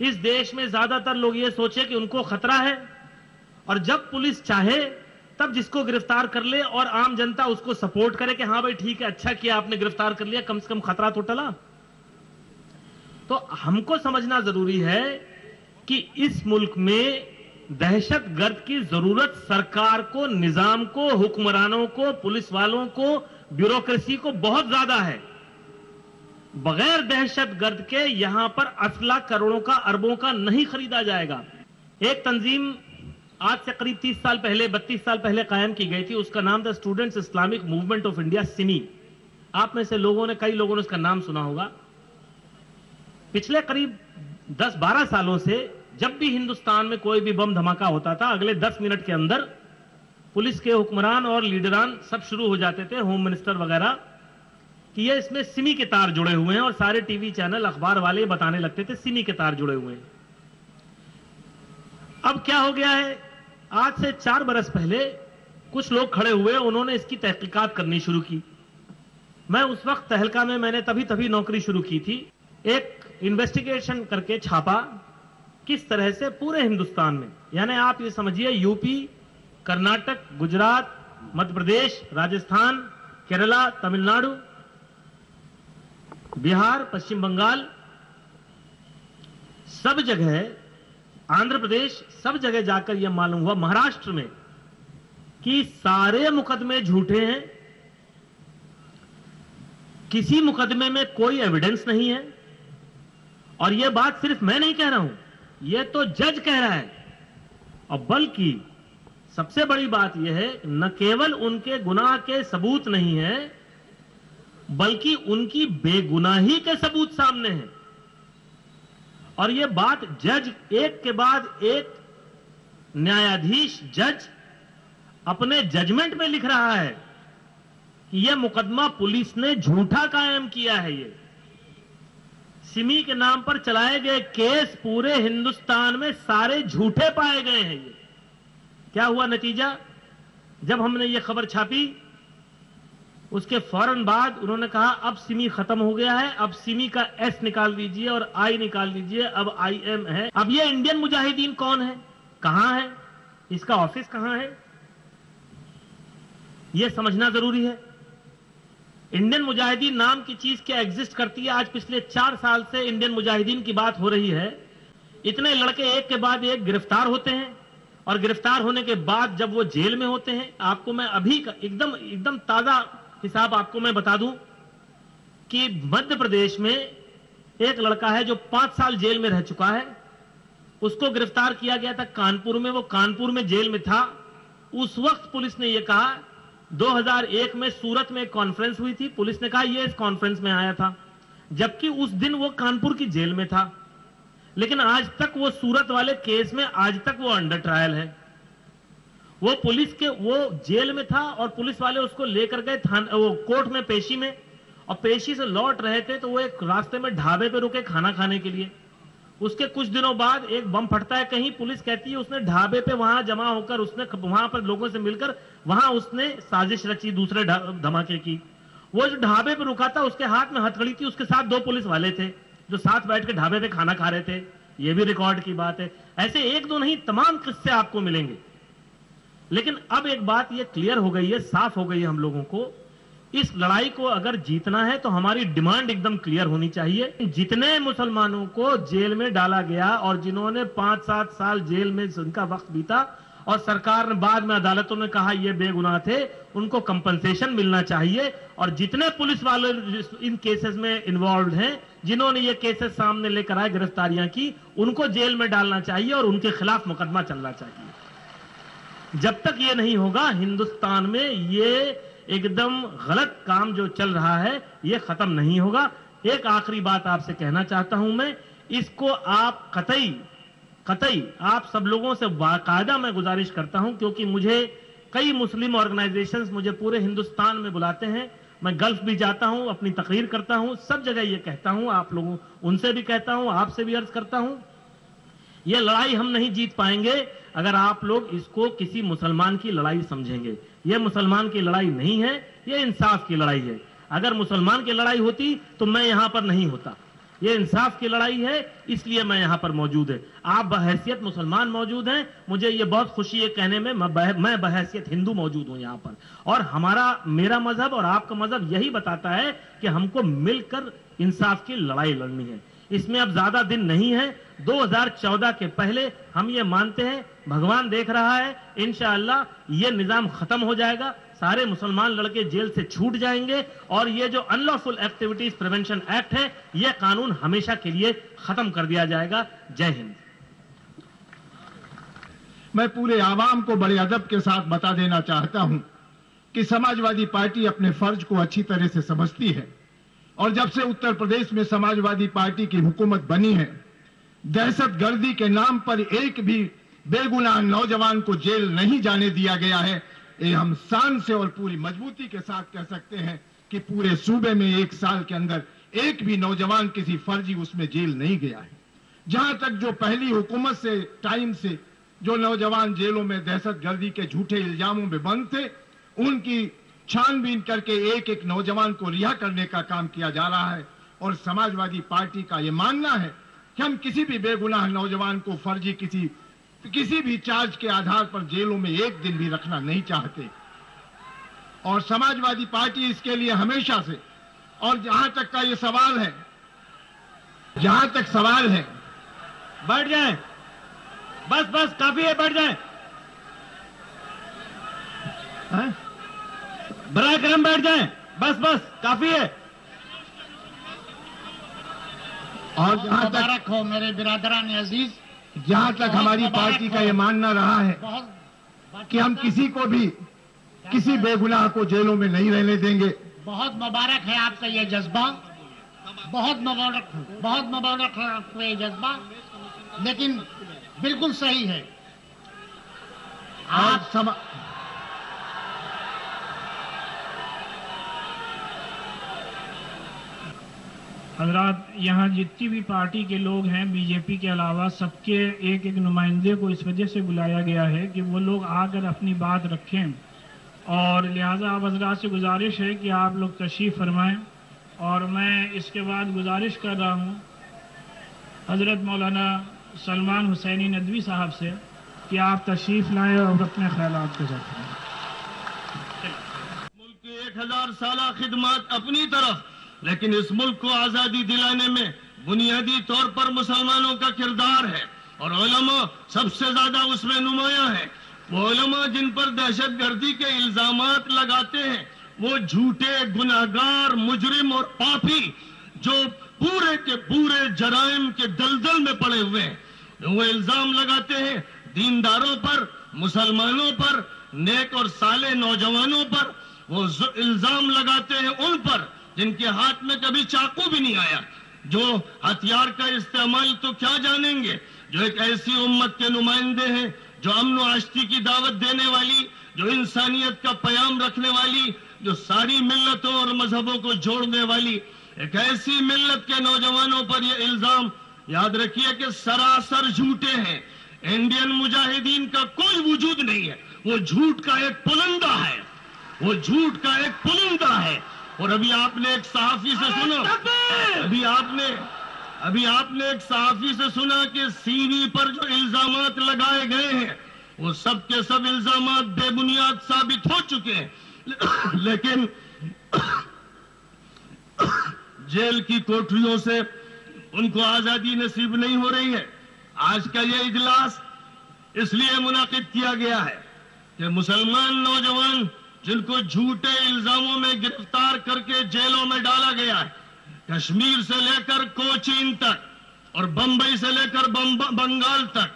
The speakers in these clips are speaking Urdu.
اس دیش میں زیادہ تر لوگ یہ سوچے کہ ان کو خطرہ ہے اور جب پولیس چاہے تب جس کو گرفتار کر لے اور عام جنتا اس کو سپورٹ کرے کہ ہاں بھائی ٹھیک ہے، اچھا کیا آپ نے گرفتار کر لیا، کم سے کم خطرہ تو ٹلا۔ تو ہم کو سمجھنا ضروری ہے کہ اس ملک میں دہشت گرد کی ضرورت سرکار کو، نظام کو، حکمرانوں کو، پولیس والوں کو، بیوروکریسی کو بہت زیادہ ہے۔ بغیر دہشت گرد کے یہاں پر اسلحہ کروڑوں کا، اربوں کا نہیں خریدا جائے گا۔ ایک تنظیم آج سے قریب 30 سال پہلے، 32 سال پہلے قائم کی گئی تھی، اس کا نام تھا Students Islamic Movement of India, SIMI. آپ میں سے کئی لوگوں نے اس کا نام سنا ہوگا۔ پچھلے قریب 10-12 سالوں سے جب بھی ہندوستان میں کوئی بھی بم دھماکہ ہوتا تھا، اگلے 10 منٹ کے اندر پولیس کے حکمران اور لیڈران سب شروع ہو جاتے تھے، ہوم منسٹر وغیرہ، کہ یہ اس میں سمی کے تار جڑے ہوئے ہیں، اور سارے ٹی وی چینل، اخبار والے بتانے لگتے تھے سمی کے تار جڑے ہوئے ہیں۔ اب کیا ہو گیا ہے؟ آج سے 4 برس پہلے کچھ لوگ کھڑے ہوئے، انہوں نے اس کی تحقیقات کرنی شروع کی۔ میں اس وقت تہلکہ میں نے تبھی نوکری شروع کی تھی، ایک انویسٹیگیشن کر کے چھاپا کس طرح سے پورے ہندوستان میں، یعنی آپ یہ سمجھیے یو پی، کرناٹک، گجرات، مدھیہ پردیش، راجستھان، کیرلا، تمل ناڈو، بہار، پشچم بنگال، سب جگہ، آندھر پردیش، سب جگہ جا کر یہ معلوم ہوا، مہاراشٹر میں، کہ سارے مقدمے جھوٹے ہیں، کسی مقدمے میں کوئی ایویڈنس نہیں ہے۔ اور یہ بات صرف میں نہیں کہہ رہا ہوں، یہ تو جج کہہ رہا ہے۔ اور بلکہ سب سے بڑی بات یہ ہے، نہ کیول ان کے گناہ کے ثبوت نہیں ہے، بلکہ ان کی بے گناہی کے ثبوت سامنے ہیں۔ اور یہ بات جج ایک کے بعد ایک نیادھیش جج اپنے ججمنٹ میں لکھ رہا ہے کہ یہ مقدمہ پولیس نے جھوٹا قائم کیا ہے۔ یہ سمی کے نام پر چلائے گئے کیس پورے ہندوستان میں سارے جھوٹے پائے گئے ہیں۔ یہ کیا ہوا نتیجہ؟ جب ہم نے یہ خبر چھاپی، اس کے فوراً بعد انہوں نے کہا اب سمی ختم ہو گیا ہے، اب سمی کا ایس نکال دیجئے اور آئی نکال دیجئے، اب آئی ایم ہے۔ اب یہ انڈین مجاہدین کون ہے، کہاں ہے، اس کا آفس کہاں ہے، یہ سمجھنا ضروری ہے۔ انڈین مجاہدین نام کی چیز کیا ایگزسٹ کرتی ہے؟ آج پچھلے 4 سال سے انڈین مجاہدین کی بات ہو رہی ہے۔ اتنے لڑکے ایک کے بعد ایک گرفتار ہوتے ہیں، اور گرفتار ہونے کے بعد جب وہ جیل میں ہوتے ہیں، آپ کو میں ابھی ایک دم تازہ حساب آپ کو میں بتا دوں کہ مدھیہ پردیش میں ایک لڑکا ہے جو 5 سال جیل میں رہ چکا ہے، اس کو گرفتار کیا گیا تھا کانپور میں، وہ کانپور میں جیل میں تھا۔ اس وقت پولیس نے یہ کہا، 2001 میں سورت میں ایک کانفرنس ہوئی تھی، پولیس نے کہا یہ اس کانفرنس میں آیا تھا، جبکہ اس دن وہ کانپور کی جیل میں تھا، لیکن آج تک وہ سورت والے کیس میں آج تک وہ انڈر ٹرائل ہے۔ وہ پولیس کے وہ جیل میں تھا اور پولیس والے اس کو لے کر گئے کورٹ میں پیشی میں، اور پیشی سے لوٹ رہے تھے تو وہ ایک راستے میں ڈھابے پہ رکے کھانا کھانے کے لیے۔ اس کے کچھ دنوں بعد ایک بم پھٹتا ہے کہیں، پولیس کہتی ہے اس نے ڈھابے پہ وہاں جمع ہو کر، اس نے وہاں پر لوگوں سے مل کر وہاں اس نے سازش رچی دوسرے دھماکے کی۔ وہ جو ڈھابے پہ رکا تھا اس کے ہاتھ میں ہتھکڑی تھی، اس کے ساتھ 2 پولیس والے تھے جو ساتھ بیٹھ کے ڈھابے پہ کھانا کھا رہے تھے، یہ بھی ریکارڈ کی بات ہے۔ ایسے 1-2 نہیں، تمام قصے آپ کو ملیں گے۔ لیکن اب ایک بات یہ کلیئر ہو گئی ہے، صاف ہو گئی ہے ہم لوگوں کو، اس لڑائی کو اگر جیتنا ہے تو ہماری ڈیمانڈ ایک دم کلیئر ہونی چاہیے۔ جتنے مسلمانوں کو جیل میں ڈالا گیا اور جنہوں نے 5-7 سال جیل میں ان کا وقت بیتا اور سرکار نے بعد میں عدالتوں نے کہا یہ بے گناہ تھے، ان کو کمپنسیشن ملنا چاہیے، اور جتنے پولیس والے ان کیسز میں انوالوڈ ہیں، جنہوں نے یہ کیسز سامنے لے کر آئے، گرفتاریاں کی، ان کو جیل میں ڈالنا چاہیے اور ان کے خلاف مقدمہ چلنا چاہیے۔ جب تک یہ نہیں ہوگا ہندوستان میں یہ ایک دم غلط کام جو چل رہا ہے یہ ختم نہیں ہوگا۔ ایک آخری بات آپ سے کہنا چاہتا ہوں میں، اس کو آپ قطعی آپ سب لوگوں سے باقاعدہ میں گزارش کرتا ہوں، کیونکہ مجھے کئی مسلم آرگنائزیشنز مجھے پورے ہندوستان میں بلاتے ہیں، میں گلف بھی جاتا ہوں، اپنی تقریر کرتا ہوں، سب جگہ یہ کہتا ہوں، آپ لوگوں ان سے بھی کہتا ہوں، آپ سے بھی عرض کرتا ہوں، یہ لڑائی ہم نہیں جیت پائیں گے اگر آپ لوگ اس کو کسی مسلمان کی لڑائی سمجھیں گے۔ یہ مسلمان کی لڑائی نہیں ہے، یہ انصاف کی لڑائی ہے۔ اگر مسلمان کی لڑائی ہوتی تو میں یہاں پر نہیں ہوتا، یہ انصاف کی لڑائی ہے، اس لیے میں یہاں پر موجود ہے. آپ بحیثیت مسلمان موجود ہیں، مجھے یہ بہت خوشی ہے کہنے میں میں بحیثیت ہندو موجود ہوں یہاں پر. اور میرا مذہب اور آپ کا مذہب یہی بتاتا ہے کہ ہم کو مل کر انصاف کی لڑائی لڑنی ہے. اس میں اب زیادہ دن نہیں ہے. 2014 کے پہلے ہم یہ مانتے ہیں، بھگوان دیکھ رہا ہے، انشاءاللہ یہ نظام ختم ہو جائے گا، سارے مسلمان لڑکے جیل سے چھوٹ جائیں گے، اور یہ جو ان لافل ایکٹیویٹیز پریونشن ایکٹ ہے یہ قانون ہمیشہ کے لیے ختم کر دیا جائے گا. جے ہند. میں پورے عوام کو بڑے ادب کے ساتھ بتا دینا چاہتا ہوں کہ سماجوادی پارٹی اپنے فرض کو اچھی طرح سے سمجھتی ہے، اور جب سے اتر پردیش میں سماجوادی پارٹی کی حکومت بنی ہے، دہشت گردی کے نام پر ایک بھی بے گناہ نوجوان کو جیل نہیں جانے دیا گیا ہے. یہ ہم شان سے اور پوری مضبوطی کے ساتھ کہہ سکتے ہیں کہ پورے صوبے میں 1 سال کے اندر ایک بھی نوجوان کسی فرضی اس میں جیل نہیں گیا ہے. جہاں تک جو پہلی حکومت سے ٹائم سے جو نوجوان جیلوں میں دہشت گردی کے جھوٹے الزاموں میں بند تھے، ان کی چھان بین کر کے ایک ایک نوجوان کو رہا کرنے کا کام کیا جا رہا ہے. اور سماجوادی پارٹی کا یہ ماننا ہے کہ ہم کسی بھی بے گناہ نوجوان کو فرضی کسی بھی چارج کے آدھار پر جیلوں میں ایک دن بھی رکھنا نہیں چاہتے. اور سماجوادی پارٹی اس کے لیے ہمیشہ سے، اور جہاں تک کا یہ سوال ہے، بیٹھ جائیں، بس کافی ہے، بیٹھ جائیں، برائے کرم بیٹھ جائیں، بس کافی ہے. اور جہاں مبارک ہو میرے برادران عزیز. جہاں تک ہماری پارٹی کا یہ ماننا رہا ہے کہ ہم کسی کو بھی کسی بے گناہ کو جیلوں میں نہیں رہنے دیں گے. بہت مبارک ہے آپ کا یہ جذبہ، بہت مبارک ہے آپ کا یہ جذبہ، لیکن بالکل صحیح ہے. آپ حضرات، یہاں جتنی بھی پارٹی کے لوگ ہیں بی جے پی کے علاوہ، سب کے ایک ایک نمائندے کو اس وجہ سے بلایا گیا ہے کہ وہ لوگ آ کر اپنی بات رکھیں، اور لہٰذا آپ حضرات سے گزارش ہے کہ آپ لوگ تشریف فرمائیں. اور میں اس کے بعد گزارش کر رہا ہوں حضرت مولانا سلمان حسینی ندوی صاحب سے کہ آپ تشریف لائیں اور اپنے خیالات کو رکھیں. ملک کی 1000 سالہ خدمات اپنی طرف، لیکن اس ملک کو آزادی دلانے میں بنیادی طور پر مسلمانوں کا کردار ہے، اور علماء سب سے زیادہ اس میں نمایاں ہے. وہ علماء جن پر دہشت گردی کے الزامات لگاتے ہیں، وہ جھوٹے گناہگار، مجرم اور پاپی جو پورے کے پورے جرائم کے دلدل میں پڑے ہوئے ہیں. وہ الزام لگاتے ہیں دینداروں پر، مسلمانوں پر، نیک اور صالح نوجوانوں پر. وہ الزام لگاتے ہیں ان پر جن کے ہاتھ میں کبھی چاقو بھی نہیں آیا، جو ہتھیار کا استعمال تو کیا جانیں گے، جو ایک ایسی امت کے نمائندے ہیں جو امن و آشتی کی دعوت دینے والی، جو انسانیت کا پیام رکھنے والی، جو ساری ملتوں اور مذہبوں کو جوڑنے والی ایک ایسی ملت کے نوجوانوں پر یہ الزام، یاد رکھیے کہ سراسر جھوٹے ہیں. انڈین مجاہدین کا کوئی وجود نہیں ہے، وہ جھوٹ کا ایک پلندہ ہے، وہ جھوٹ کا ایک پلندہ ہے. اور ابھی آپ نے ایک صحافی سے سنا، ابھی آپ نے ایک صحافی سے سنا کہ سی وی پر جو الزامات لگائے گئے ہیں وہ سب کے سب الزامات بے بنیاد ثابت ہو چکے ہیں. لیکن جیل کی کوٹریوں سے ان کو آزادی نصیب نہیں ہو رہی ہے. آج کا یہ اجلاس اس لیے منعقد کیا گیا ہے کہ مسلمان نوجوان جن کو جھوٹے الزاموں میں گرفتار کر کے جیلوں میں ڈالا گیا ہے، کشمیر سے لے کر کوچین تک اور بمبئی سے لے کر بنگال تک،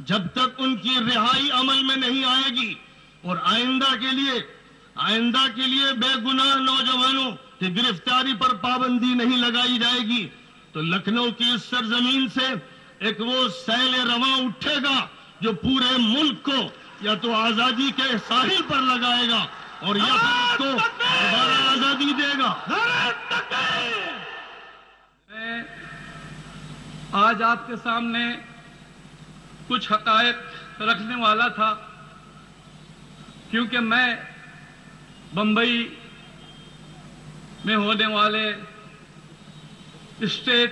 جب تک ان کی رہائی عمل میں نہیں آئے گی اور آئندہ کے لیے بے گناہ نوجوانوں کی گرفتاری پر پابندی نہیں لگائی جائے گی، تو لکھنؤ کی اس سرزمین سے ایک وہ سیل رواں اٹھے گا جو پورے ملک کو یا تو آزادی کے ساحل پر لگائے گا اور یا پھر اس کو دوبارہ آزادی دے گا. میں آج آپ کے سامنے کچھ حقائق رکھنے والا تھا، کیونکہ میں بمبئی میں ہونے والے اسٹیٹ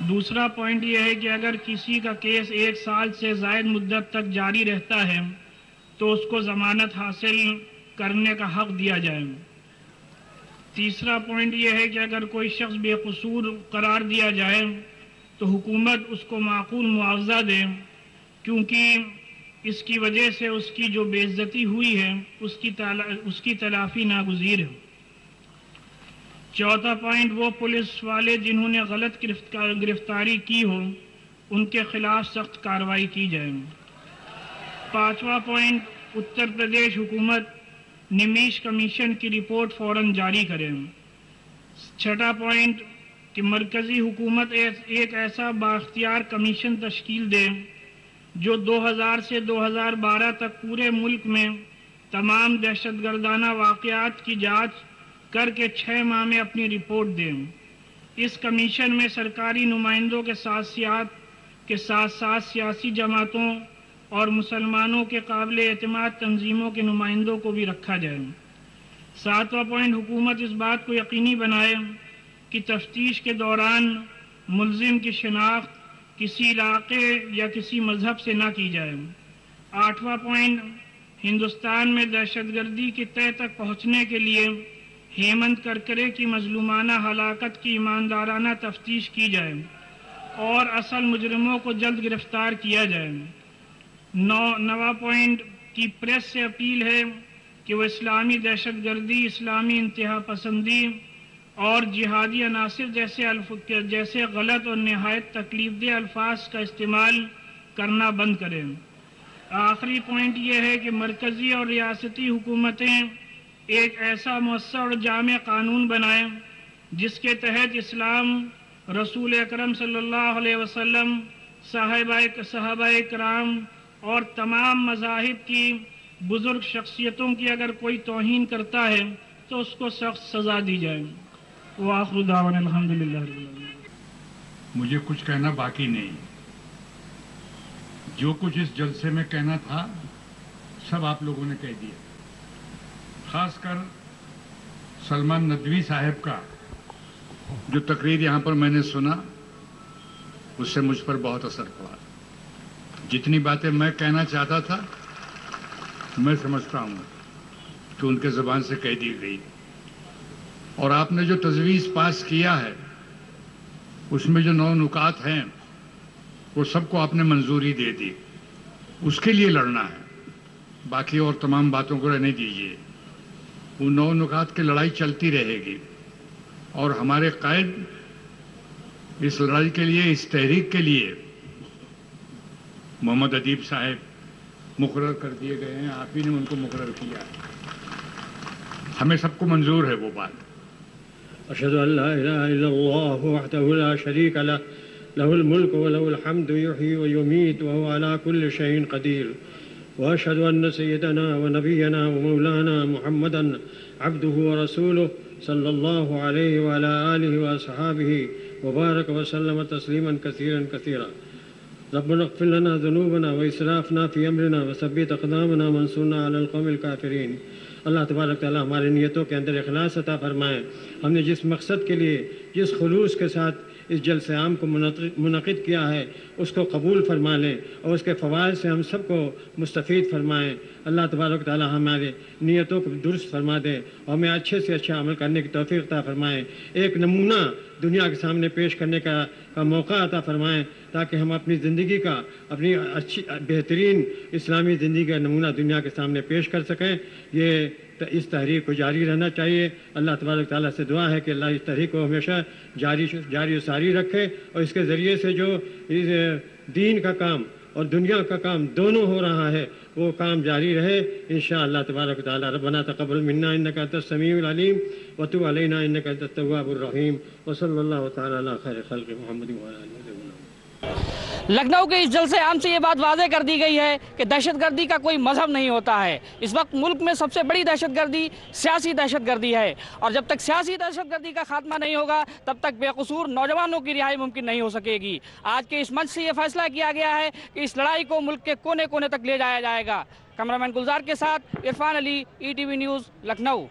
دوسرا پوائنٹ یہ ہے کہ اگر کسی کا کیس 1 سال سے زائد مدت تک جاری رہتا ہے تو اس کو ضمانت حاصل کرنے کا حق دیا جائے۔ تیسرا پوائنٹ یہ ہے کہ اگر کوئی شخص بے قصور قرار دیا جائے تو حکومت اس کو معقول معاوضہ دے، کیونکہ اس کی وجہ سے اس کی جو بے عزتی ہوئی ہے اس کی تلافی ناگزیر ہے۔ چوتھا پوائنٹ، وہ پولیس والے جنہوں نے غلط گرفتاری کی ہو ان کے خلاف سخت کارروائی کی جائے۔ پانچواں پوائنٹ، اتر پردیش حکومت نمیش کمیشن کی رپورٹ فوراً جاری کرے۔ چھٹا پوائنٹ کہ مرکزی حکومت ایک ایسا بااختیار کمیشن تشکیل دے جو 2000 سے 2012 تک پورے ملک میں تمام دہشت گردانہ واقعات کی جانچ کر کے 6 ماہ میں اپنی رپورٹ دیں۔ اس کمیشن میں سرکاری نمائندوں کے ساتھ ساتھ سیاسی جماعتوں اور مسلمانوں کے قابل اعتماد تنظیموں کے نمائندوں کو بھی رکھا جائے۔ ساتواں پوائنٹ، حکومت اس بات کو یقینی بنائے کہ تفتیش کے دوران ملزم کی شناخت کسی علاقے یا کسی مذہب سے نہ کی جائے۔ آٹھواں پوائنٹ، ہندوستان میں دہشت گردی کی تہہ تک پہنچنے کے لیے ہیمنت کرکرے کی مظلومانہ ہلاکت کی ایماندارانہ تفتیش کی جائے اور اصل مجرموں کو جلد گرفتار کیا جائے۔ نواں پوائنٹ کی پریس سے اپیل ہے کہ وہ اسلامی دہشت گردی، اسلامی انتہا پسندی اور جہادی عناصر جیسے غلط اور نہایت تکلیف دہ الفاظ کا استعمال کرنا بند کریں۔ آخری پوائنٹ یہ ہے کہ مرکزی اور ریاستی حکومتیں ایک ایسا مؤثر اور جامع قانون بنائیں جس کے تحت اسلام، رسول اکرم صلی اللہ علیہ وسلم، صحابہ کرام اور تمام مذاہب کی بزرگ شخصیتوں کی اگر کوئی توہین کرتا ہے تو اس کو سخت سزا دی جائے۔ وآخر دعوانا الحمدللہ رب العالمین۔ مجھے کچھ کہنا باقی نہیں، جو کچھ اس جلسے میں کہنا تھا سب آپ لوگوں نے کہہ دیا۔ خاص کر سلمان ندوی صاحب کا جو تقریر یہاں پر میں نے سنا اس سے مجھ پر بہت اثر پڑا۔ جتنی باتیں میں کہنا چاہتا تھا میں سمجھتا ہوں کہ ان کے زبان سے کہہ دی گئی، اور آپ نے جو تجویز پاس کیا ہے اس میں جو 9 نکات ہیں وہ سب کو آپ نے منظوری دے دی، اس کے لیے لڑنا ہے، باقی اور تمام باتوں کو رہنے دیجیے۔ وہ 9 نکات کی لڑائی چلتی رہے گی، اور ہمارے قائد اس لڑائی کے لیے، اس تحریک کے لیے محمد ادیب صاحب مقرر کر دیے گئے ہیں، آپ ہی نے ان کو مقرر کیا ہے، ہمیں سب کو منظور ہے وہ بات۔ اشهد ان لا اله الا الله وحده لا شريك له له الملك وله الحمد يحيي ويميت وهو على كل شيء قدير، واشهد ان سيدنا ونبينا ومولانا محمدا عبده ورسوله صلى الله عليه وعلى اله واصحابه وبارك وسلم تسليما كثيرا كثيرا۔ ربنا اغفر لنا ذنوبنا واسرافنا في امرنا وثبت اقدامنا وانصرنا على القوم الكافرين۔ اللہ تبارک تعالیٰ ہماری نیتوں کے اندر اخلاص عطا فرمائے۔ ہم نے جس مقصد کے لیے، جس خلوص کے ساتھ اس جلسہ عام کو منعقد کیا ہے اس کو قبول فرما لیں، اور اس کے فوائد سے ہم سب کو مستفید فرمائیں۔ اللہ تبارک تعالیٰ ہمارے نیتوں کو درست فرما دے اور ہمیں اچھے سے اچھا عمل کرنے کی توفیق عطا فرمائیں۔ ایک نمونہ دنیا کے سامنے پیش کرنے کا موقع عطا فرمائیں، تاکہ ہم اپنی زندگی کا، اپنی اچھی بہترین اسلامی زندگی کا نمونہ دنیا کے سامنے پیش کر سکیں۔ یہ اس تحریک کو جاری رہنا چاہیے۔ اللہ تبارک تعالیٰ سے دعا ہے کہ اللہ اس تحریک کو ہمیشہ جاری و ساری رکھے، اور اس کے ذریعے سے جو دین کا کام اور دنیا کا کام دونوں ہو رہا ہے وہ کام جاری رہے انشاءاللہ تبارک تعالیٰ۔ ربنا تقبل منا انک انت السمیع العلیم وتب علینا انک انت التواب الرحیم، وصلی اللہ تعالیٰ علی خیر خلق محمد وعلی آلہ وصحبہ۔ لکھنؤ کے اس جلسے عام سے یہ بات واضح کر دی گئی ہے کہ دہشت گردی کا کوئی مذہب نہیں ہوتا ہے۔ اس وقت ملک میں سب سے بڑی دہشت گردی سیاسی دہشت گردی ہے، اور جب تک سیاسی دہشت گردی کا خاتمہ نہیں ہوگا تب تک بے قصور نوجوانوں کی رہائی ممکن نہیں ہو سکے گی۔ آج کے اس منچ سے یہ فیصلہ کیا گیا ہے کہ اس لڑائی کو ملک کے کونے کونے تک لے جایا جائے گا۔ کیمرامین گلزار کے ساتھ عرفان علی، ETV نیوز، لکھنؤ۔